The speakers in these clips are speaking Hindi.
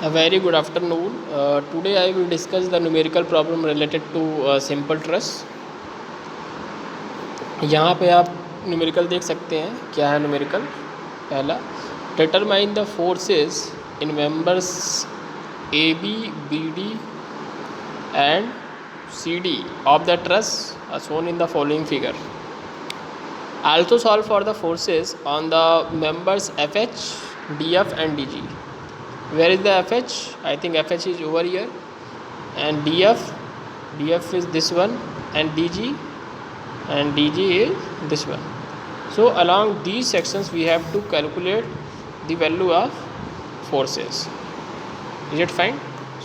A very good afternoon. Today I will discuss the numerical problem related to simple truss. यहाँ पे आप न्यूमेरिकल देख सकते हैं. क्या है न्यूमेरिकल? पहला, determine the forces in members A B B D and C D of the truss shown in the following figure. Also solve for the forces on the members FH, DF and DG. Where is the FH? I think FH is over here, and DF is this one, and DG is this one. So along these sections we have to calculate the value of forces. Is it fine?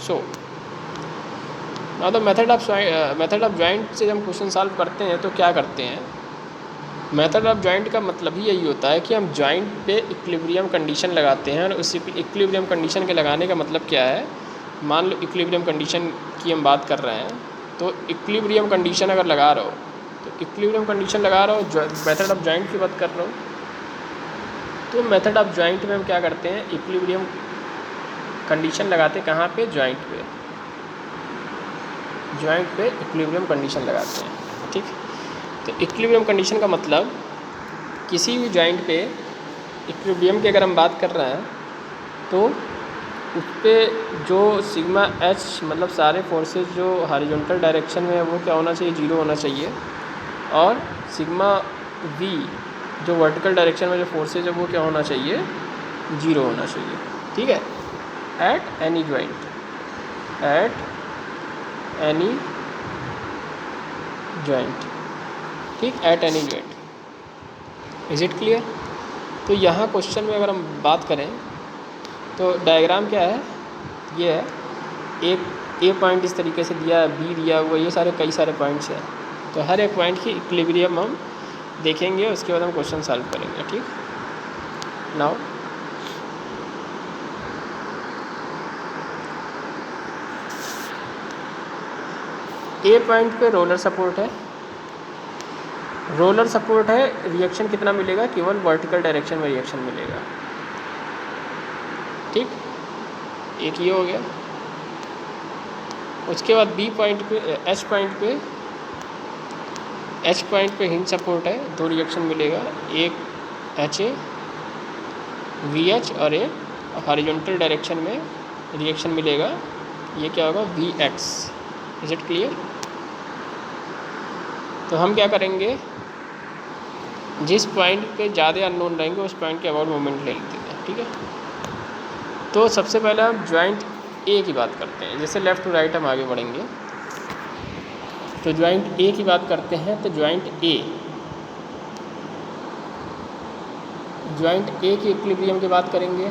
So now the method of joint से हम क्वेश्चन सॉल्व करते हैं तो क्या करते हैं. मेथड ऑफ जॉइंट का मतलब ही यही होता है कि हम जॉइंट पे इक्विलिब्रियम कंडीशन लगाते हैं. और उस इक्विलिब्रियम कंडीशन के लगाने का मतलब क्या है. मान लो इक्विलिब्रियम कंडीशन की हम बात कर रहे हैं, तो इक्विलिब्रियम कंडीशन अगर लगा रहे हो तो इक्विलिब्रियम कंडीशन लगा रहे हो, मेथड ऑफ जॉइंट की बात कर रहे हो, तो मेथड ऑफ जॉइंट में हम क्या करते हैं, इक्विलिब्रियम कंडीशन लगाते हैं. कहाँ पे? जॉइंट पे इक्विलिब्रियम कंडीशन लगाते हैं. ठीक. तो इक्विलिब्रियम कंडीशन का मतलब किसी भी जॉइंट पे इक्विलिब्रियम की अगर हम बात कर रहे हैं तो उस पर जो सिग्मा एच मतलब सारे फोर्सेस जो हॉरिजॉन्टल डायरेक्शन में है वो क्या होना चाहिए, जीरो होना चाहिए. और सिग्मा वी जो वर्टिकल डायरेक्शन में जो फोर्सेस है वो क्या होना चाहिए, जीरो होना चाहिए. ठीक है. At any joint. ठीक. At any joint. Is it clear? तो यहाँ क्वेश्चन में अगर हम बात करें तो डायग्राम क्या है, ये है. एक ए पॉइंट इस तरीके से दिया है, बी दिया हुआ, ये सारे कई सारे पॉइंट्स हैं. तो हर एक पॉइंट की इक्विलिब्रियम हम देखेंगे, उसके बाद हम क्वेश्चन सॉल्व करेंगे. ठीक. नाउ ए पॉइंट पे रोलर सपोर्ट है. रिएक्शन कितना मिलेगा, केवल वर्टिकल डायरेक्शन में रिएक्शन मिलेगा. ठीक. एक ये हो गया. उसके बाद बी पॉइंट पे एच पॉइंट पे हिंज सपोर्ट है, दो रिएक्शन मिलेगा, एक एच ए वी एच और एक हॉरिजॉन्टल डायरेक्शन में रिएक्शन मिलेगा, ये क्या होगा, V X. Is it clear? तो हम क्या करेंगे, जिस पॉइंट पे ज़्यादा अननोन रहेंगे उस पॉइंट के अबाउट मोमेंट ले लेते हैं. ठीक है. तो सबसे पहले हम जॉइंट ए की बात करते हैं. जैसे लेफ़्ट टू राइट हम आगे बढ़ेंगे तो जॉइंट ए की बात करते हैं. तो जॉइंट ए की इक्विलिब्रियम की बात करेंगे.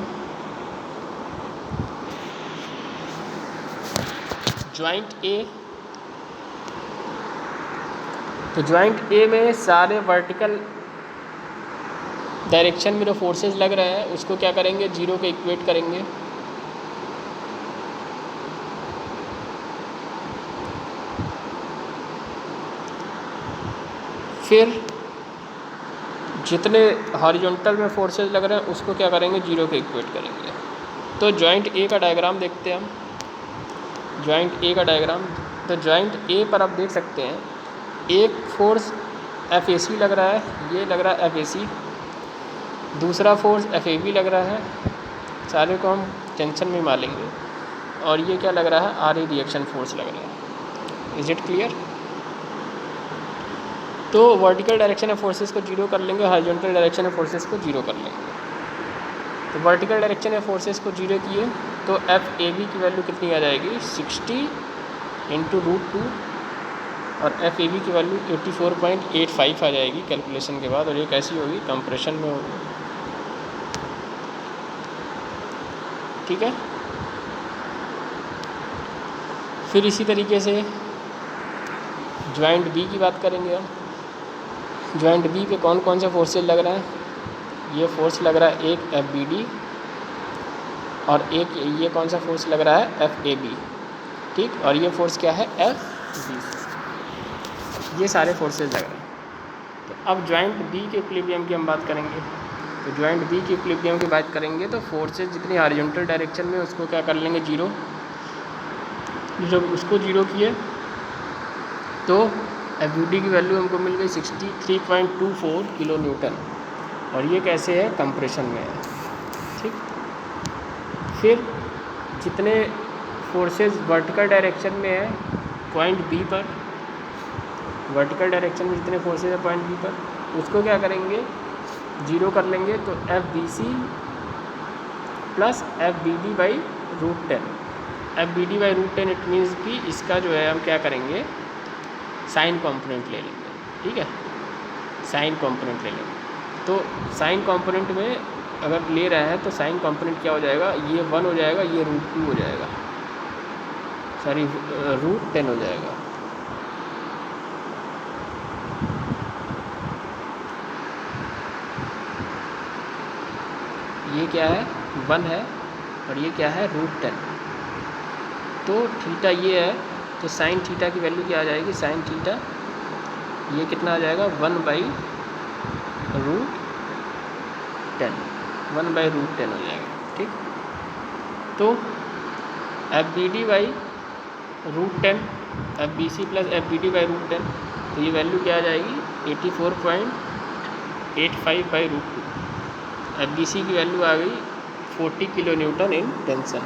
जॉइंट ए में सारे वर्टिकल डायरेक्शन में जो फोर्सेस लग रहे हैं उसको क्या करेंगे, जीरो के इक्वेट करेंगे. फिर जितने हॉरिजॉन्टल में फोर्सेस लग रहे हैं उसको क्या करेंगे, जीरो के इक्वेट करेंगे. तो जॉइंट ए का डायग्राम देखते हैं हम. जॉइंट ए का डायग्राम. तो जॉइंट ए पर आप देख सकते हैं एक फोर्स एफ ए सी लग रहा है, ये लग रहा है एफ ए सी. दूसरा फोर्स एफ ए बी लग रहा है. सारे को हम टेंशन में मालेंगे. और ये क्या लग रहा है, आर ए रिएक्शन फोर्स लग रहा है. Is it clear? तो वर्टिकल डायरेक्शन ऑफ फोर्सेस को जीरो कर लेंगे, हॉरिजॉन्टल डायरेक्शन ऑफ फोर्सेस को जीरो कर लेंगे. तो वर्टिकल डायरेक्शन ऑफ फोर्सेस को जीरो किए तो एफ ए बी की वैल्यू कितनी आ जाएगी, 60 इंटू √2, और एफ ए बी की वैल्यू 84.85 आ जाएगी कैलकुलेशन के बाद. और ये कैसी होगी, कंप्रेशन में होगी. ठीक है. फिर इसी तरीके से जॉइंट बी की बात करेंगे हम. जॉइंट बी पे कौन कौन से फोर्सेस लग रहे हैं, ये फोर्स लग रहा है एक एफ बी डी और एक ये कौन सा फोर्स लग रहा है, एफ ए बी. ठीक. और ये फोर्स क्या है, एफ बी. ये सारे फोर्सेस लग रहे हैं. तो अब जॉइंट बी के इक्विलिब्रियम की हम बात करेंगे. तो जॉइंट बी की इक्विलिब्रियम की बात करेंगे तो फोर्सेज जितनी हॉरिजॉन्टल डायरेक्शन में उसको क्या कर लेंगे जीरो। जब उसको जीरो किए तो एफ की वैल्यू हमको मिल गई 63.24 किलो न्यूटन, और ये कैसे है कंप्रेशन में है। ठीक, फिर जितने फोर्सेस वर्टिकल डायरेक्शन में है पॉइंट बी पर, वर्टिकल डायरेक्शन में जितने फोर्सेस है पॉइंट बी पर, उसको क्या करेंगे जीरो कर लेंगे। तो F B C plus F B D by root 10, F B D by root 10 it means कि इसका जो है हम क्या करेंगे साइन कॉम्पोनेंट ले लेंगे। ठीक है, साइन कॉम्पोनेंट ले लेंगे। तो साइन कॉम्पोनेंट में अगर ले रहा है तो साइन कॉम्पोनेंट क्या हो जाएगा, ये 1 हो जाएगा, ये रूट 2 हो जाएगा, सॉरी रूट 10 हो जाएगा। ये क्या है 1 है और ये क्या है रूट 10। तो थीटा ये है, तो साइन थीटा की वैल्यू क्या आ जाएगी, साइन थीटा ये कितना आ जाएगा 1 बाई रूट 10, 1 बाई रूट 10 हो जाएगा। ठीक, तो F B D by root 10, F B C plus F B D by root 10, तो ये वैल्यू क्या आ जाएगी 84.85 by root 2। F B C की वैल्यू आ गई 40 किलो न्यूटन इन टेंशन।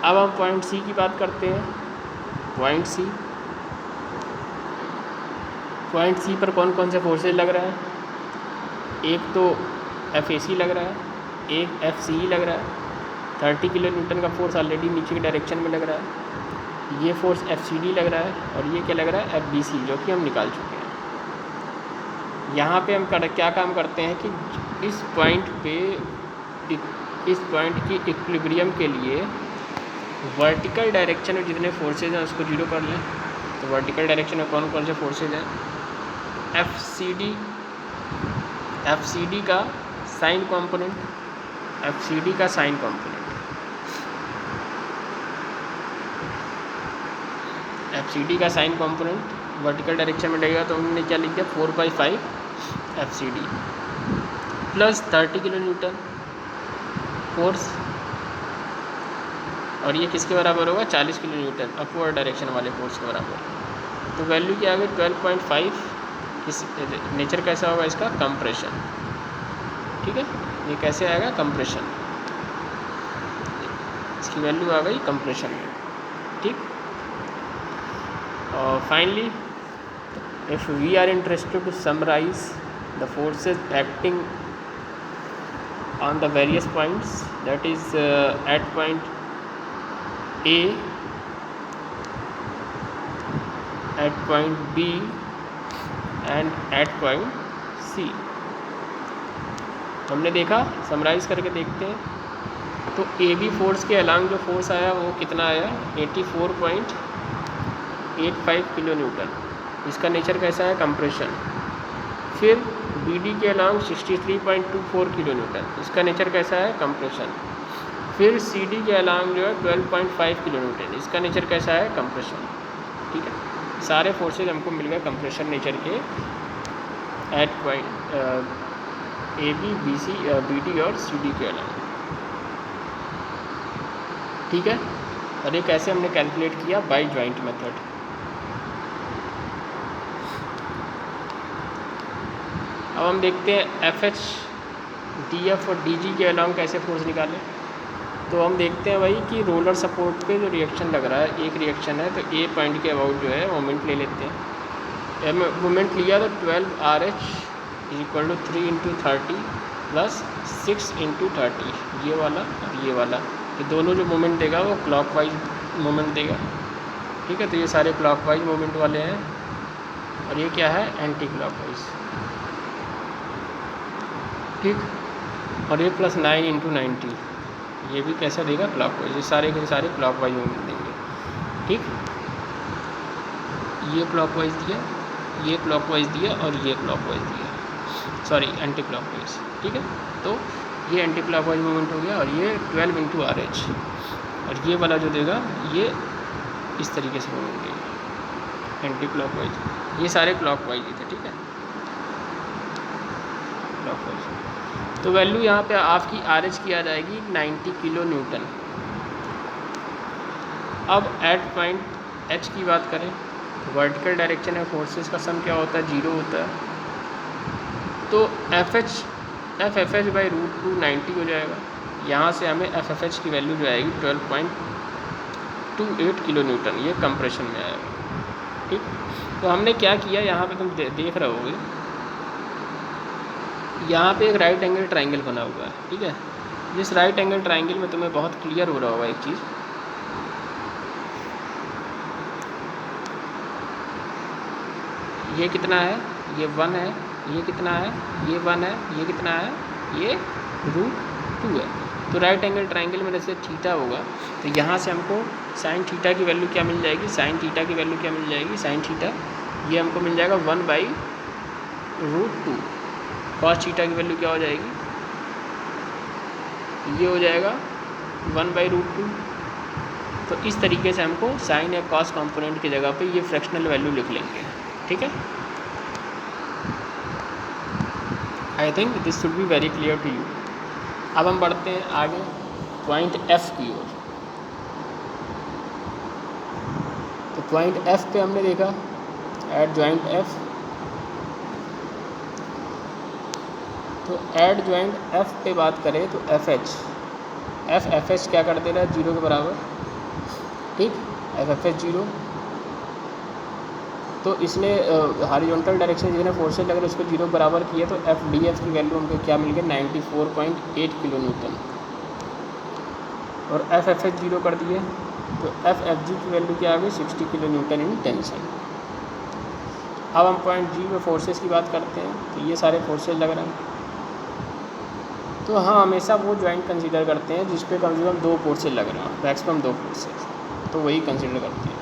अब हम पॉइंट सी की बात करते हैं। पॉइंट सी, पॉइंट सी पर कौन कौन से फोर्सेज लग रहा है, एक तो एफ ए सी लग रहा है, एक एफ सी ई लग रहा है। 30 किलो न्यूटन का फोर्स ऑलरेडी नीचे की डायरेक्शन में लग रहा है। ये फोर्स एफ सी डी लग रहा है और ये क्या लग रहा है एफ बी सी, जो कि हम निकाल चुके हैं। यहाँ पे हम क्या काम करते हैं कि इस पॉइंट पे इस पॉइंट की इक्विलिब्रियम के लिए वर्टिकल डायरेक्शन में जितने फोर्सेज हैं उसको जीरो कर लें। तो वर्टिकल डायरेक्शन में कौन कौन से फोर्सेज हैं, एफ सी डी का sine component, F C D का sine component, F C D का साइन कंपोनेंट वर्टिकल डायरेक्शन में लगेगा तो हमने क्या लिख दिया 4/5 F C D plus 30 kilo newton force, और ये किसके बराबर होगा 40 किलो न्यूटन अपवर्ड डायरेक्शन वाले फोर्स के बराबर। तो वैल्यू क्या आ गई 12.5। किस नेचर कैसा होगा इसका कंप्रेशन। ठीक है, ये कैसे आएगा कंप्रेशन, इसकी वैल्यू आ गई कंप्रेशन में। ठीक, और finally if we are interested to summarise the forces acting on the various points, that is at point A, at point B and at point C। हमने देखा, समराइज करके देखते हैं। तो ए बी फोर्स के अलॉन्ग जो फोर्स आया वो कितना आया 84.85 किलो न्यूटन, इसका नेचर कैसा है कंप्रेशन। फिर बी डी के अलॉन्ग 63.24 किलो न्यूटन, इसका नेचर कैसा है कंप्रेशन। फिर सी डी के अलॉन्ग जो है 12.5 किलो न्यूटन, इसका नेचर कैसा है कंप्रेशन। ठीक है, सारे फोर्सेज हमको मिल गए कंप्रेशन नेचर के at point A B B C B D और सी डी के अलॉन्ग। ठीक है, और ये कैसे हमने कैलकुलेट किया बाय जॉइंट मेथड। अब हम देखते हैं एफ एच डी एफ और डी जी के अलॉन्ग कैसे फोर्स निकालें। तो हम देखते हैं भाई कि रोलर सपोर्ट पे जो रिएक्शन लग रहा है, एक रिएक्शन है, तो ए पॉइंट के अबाउट जो है मोमेंट ले लेते हैं। मोमेंट लिया तो 12 आर एच = 3 × 30 + 6 × 30, ये वाला और ये वाला, ये दोनों जो मोमेंट देगा वो क्लॉकवाइज मोमेंट देगा। ठीक है, तो ये सारे क्लॉकवाइज मोमेंट वाले हैं और ये क्या है एंटी क्लॉकवाइज। ठीक, और ये +9 × 90, ये भी कैसा देगा क्लॉकवाइज, ये सारे के सारे क्लॉकवाइज मोमेंट देंगे। ठीक, ये क्लॉकवाइज दिया, ये क्लॉकवाइज दिया और ये क्लॉकवाइज दिया, सॉरी एंटी क्लॉकवाइज। ठीक है, तो ये एंटी क्लॉकवाइज मोमेंट हो गया और ये 12 × RH, और ये वाला जो देगा ये इस तरीके से मोमेंट देगा एंटी क्लॉकवाइज। ये सारे क्लॉकवाइज ही थे, ठीक है, क्लॉकवाइज। तो वैल्यू यहाँ पे आपकी RH की आ जाएगी 90 किलो न्यूटन। अब एट पॉइंट H की बात करें तो वर्टिकल डायरेक्शन में फोर्सेस का सम क्या होता है, 0 होता है। तो FFH बाई रूट 2 90 हो जाएगा। यहाँ से हमें FFH की वैल्यू जो आएगी 12.28 किलो न्यूटन, ये कंप्रेशन में आएगा, ठीक। तो हमने क्या किया, यहाँ पे तुम देख रहे होगे, यहाँ पे एक राइट एंगल ट्राइंगल बना हुआ है, ठीक है। जिस राइट एंगल ट्राइंगल में तुम्हें बहुत क्लियर हो रहा होगा एक चीज़, ये कितना है, ये 1 है, ये कितना है, ये 1 है, ये कितना है, ये √2 है। तो राइट एंगल ट्राइंगल में जैसे थीटा होगा, तो यहाँ से हमको साइन थीटा की वैल्यू क्या मिल जाएगी, साइन थीटा की वैल्यू क्या मिल जाएगी, साइन थीटा ये हमको मिल जाएगा 1/√2। कॉस थीटा की वैल्यू क्या हो जाएगी, ये हो जाएगा 1/√2। तो इस तरीके से हमको साइन या कॉस कंपोनेंट की जगह पे ये फ्रैक्शनल वैल्यू लिख लेंगे, ठीक है। I think this should be very clear to you. अब हम बढ़ते हैं आगे पॉइंट F की ओर। तो पॉइंट F पे हमने देखा एट जॉइंट F, तो एट जॉइंट F पे बात करें तो FH क्या कर दे रहा है, 0 के बराबर, ठीक। FFH 0, तो इसने हॉरिजॉन्टल डायरेक्शन जितने फोर्सेज लग रहे हैं उसको 0 बराबर किया, तो FDF की वैल्यू हमको क्या मिल गई, 94.8 किलो न्यूटन। और FFH 0 कर दिए, तो FFG की वैल्यू क्या आ गई, 60 किलो न्यूटन इन टेंशन। अब हम पॉइंट G में फोर्सेस की बात करते हैं, तो ये सारे फोर्सेज लग रहे हैं। तो हाँ, हमेशा वो जॉइंट कंसीडर करते हैं जिस पे कम से कम 2 फोर्सेज लग रहे हैं, मैक्सिमम 2 फोर्सेज, तो वही कंसीडर करते हैं।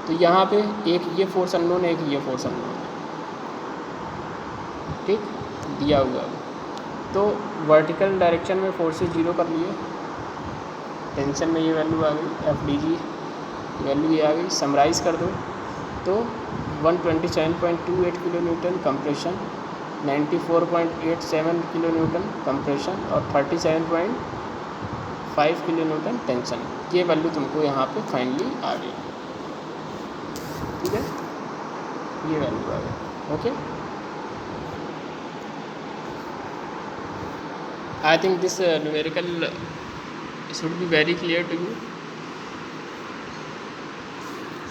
तो यहाँ पे एक ये फोर्स अननोन है, एक ये फोर्स अननोन है, ठीक, दिया हुआ है। तो वर्टिकल डायरेक्शन में फोर्सेज 0 कर लिए, टेंशन में ये वैल्यू आ गई, FDG वैल्यू ये आ गई। समराइज़ कर दो तो 127.28 kilo Newton compression, 94.87 kilo Newton compression और 37.5 किलो न्यूटन टेंशन। ये वैल्यू तुमको यहाँ पे फाइनली आ गई, ठीक है, ये वैल्यू आ गई, okay. I think this numerical should be very clear to you.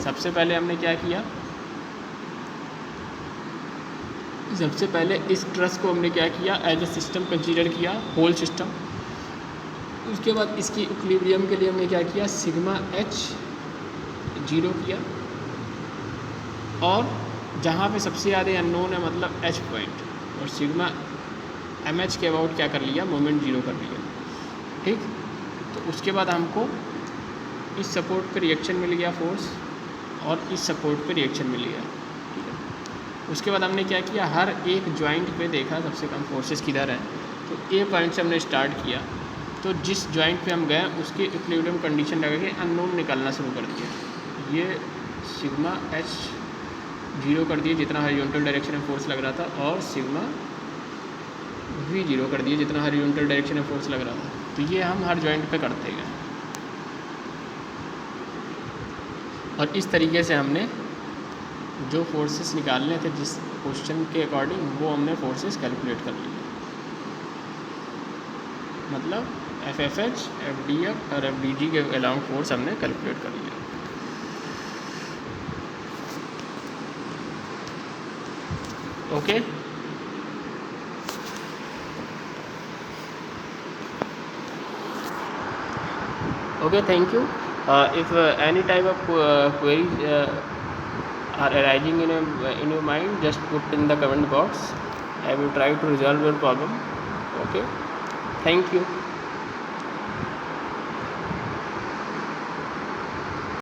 सबसे पहले हमने क्या किया, सबसे पहले इस ट्रस को हमने क्या किया, एज ए सिस्टम कंसीडर किया, होल सिस्टम। उसके बाद इसकी इक्विलिब्रियम के लिए हमने क्या किया, सिग्मा H 0 किया, और जहाँ पे सबसे ज़्यादा अननोन है मतलब H पॉइंट, और सिग्मा MH के अबाउट क्या कर लिया, मोमेंट 0 कर लिया, ठीक। तो उसके बाद हमको इस सपोर्ट पे रिएक्शन मिल गया फोर्स, और इस सपोर्ट पे रिएक्शन मिल गया, ठीक है। उसके बाद हमने क्या किया, हर एक जॉइंट पे देखा सबसे कम फोर्सेस किधर है। तो A पॉइंट से हमने स्टार्ट किया, तो जिस जॉइंट पे हम गए उसके इक्विलिब्रियम कंडीशन लगा के अननोन निकालना शुरू कर दिया। ये सिग्मा H 0 कर दिए जितना हॉरिजॉन्टल डायरेक्शन में फोर्स लग रहा था, और सिग्मा V 0 कर दिए जितना हॉरिजॉन्टल डायरेक्शन में फोर्स लग रहा था। तो ये हम हर जॉइंट पे करते गए, और इस तरीके से हमने जो फोर्सेस निकालने थे जिस क्वेश्चन के अकॉर्डिंग, वो हमने फोर्सेस कैलकुलेट कर लिए। मतलब FFH, FDF और FDG के अलाउंग फोर्स हमने कैलकुलेट कर लिया। Okay, okay, thank you. If any type of queries are arising in your mind, just put in the comment box. I will try to resolve your problem. Okay, thank you.